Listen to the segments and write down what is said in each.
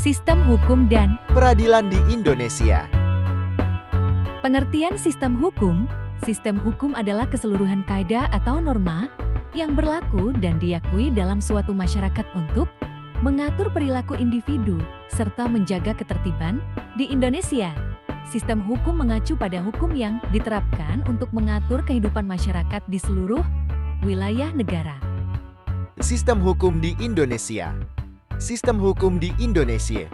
Sistem hukum dan peradilan di Indonesia. pengertian sistem hukum adalah keseluruhan kaidah atau norma yang berlaku dan diakui dalam suatu masyarakat untuk mengatur perilaku individu serta menjaga ketertiban di Indonesia. Sistem hukum mengacu pada hukum yang diterapkan untuk mengatur kehidupan masyarakat di seluruh wilayah negara. Sistem hukum di Indonesia. Sistem hukum di Indonesia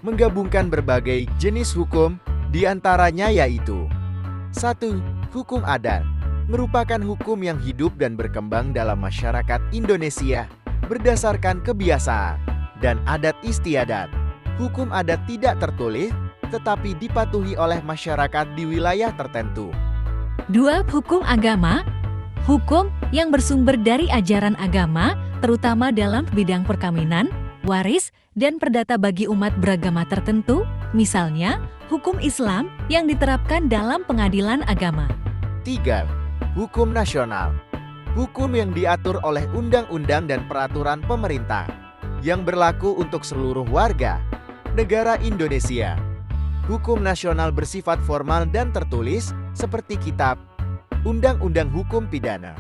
menggabungkan berbagai jenis hukum, di antaranya yaitu 1. Hukum adat merupakan hukum yang hidup dan berkembang dalam masyarakat Indonesia berdasarkan kebiasaan dan adat istiadat. Hukum adat tidak tertulis, tetapi dipatuhi oleh masyarakat di wilayah tertentu. 2. Hukum agama. Hukum yang bersumber dari ajaran agama, terutama dalam bidang perkawinan, waris, dan perdata bagi umat beragama tertentu, misalnya hukum Islam yang diterapkan dalam pengadilan agama. 3. Hukum nasional. Hukum yang diatur oleh undang-undang dan peraturan pemerintah yang berlaku untuk seluruh warga negara Indonesia. Hukum nasional bersifat formal dan tertulis seperti Kitab Undang-Undang Hukum Pidana,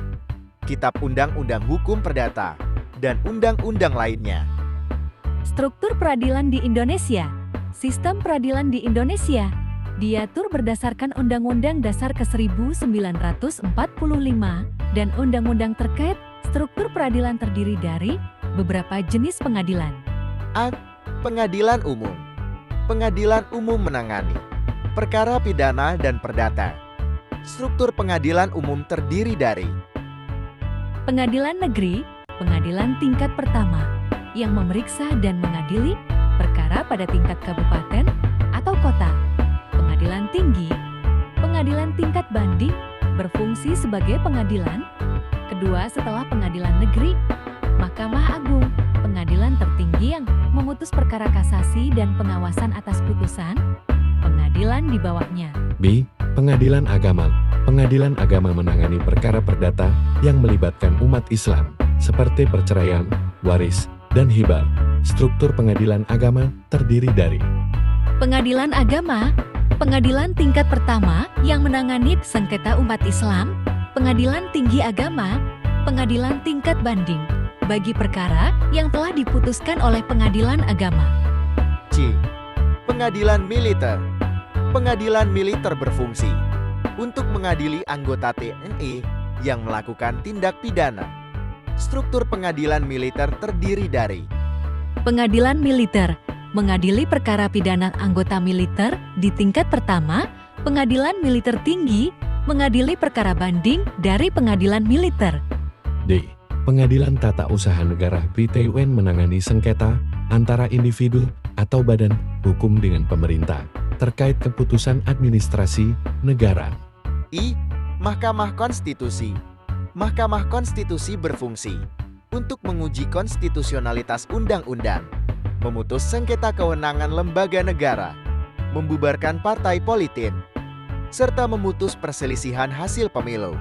Kitab Undang-Undang Hukum Perdata, dan undang-undang lainnya. Struktur peradilan di Indonesia. Sistem peradilan di Indonesia diatur berdasarkan Undang-Undang Dasar ke-1945 dan undang-undang terkait. Struktur peradilan terdiri dari beberapa jenis pengadilan. A. Pengadilan umum. Pengadilan umum menangani perkara pidana dan perdata. Struktur pengadilan umum terdiri dari Pengadilan negeri, pengadilan tingkat pertama yang memeriksa dan mengadili perkara pada tingkat kabupaten atau kota. Pengadilan tinggi, pengadilan tingkat banding berfungsi sebagai pengadilan kedua setelah pengadilan negeri. Mahkamah Agung, pengadilan tertinggi yang memutus perkara kasasi dan pengawasan atas putusan pengadilan di bawahnya. B. Pengadilan agama. Pengadilan agama menangani perkara perdata yang melibatkan umat Islam, seperti perceraian, waris, dan hibah. Struktur pengadilan agama terdiri dari Pengadilan agama, pengadilan tingkat pertama yang menangani sengketa umat Islam, pengadilan tinggi agama, pengadilan tingkat banding bagi perkara yang telah diputuskan oleh pengadilan agama. C. Pengadilan militer. Pengadilan militer berfungsi untuk mengadili anggota TNI yang melakukan tindak pidana. Struktur pengadilan militer terdiri dari Pengadilan militer mengadili perkara pidana anggota militer di tingkat pertama, pengadilan militer tinggi mengadili perkara banding dari pengadilan militer. D. Pengadilan Tata Usaha Negara (PTUN) menangani sengketa antara individu atau badan hukum dengan pemerintah terkait keputusan administrasi negara. I. Mahkamah Konstitusi. Mahkamah Konstitusi berfungsi untuk menguji konstitusionalitas undang-undang, memutus sengketa kewenangan lembaga negara, membubarkan partai politik, serta memutus perselisihan hasil pemilu.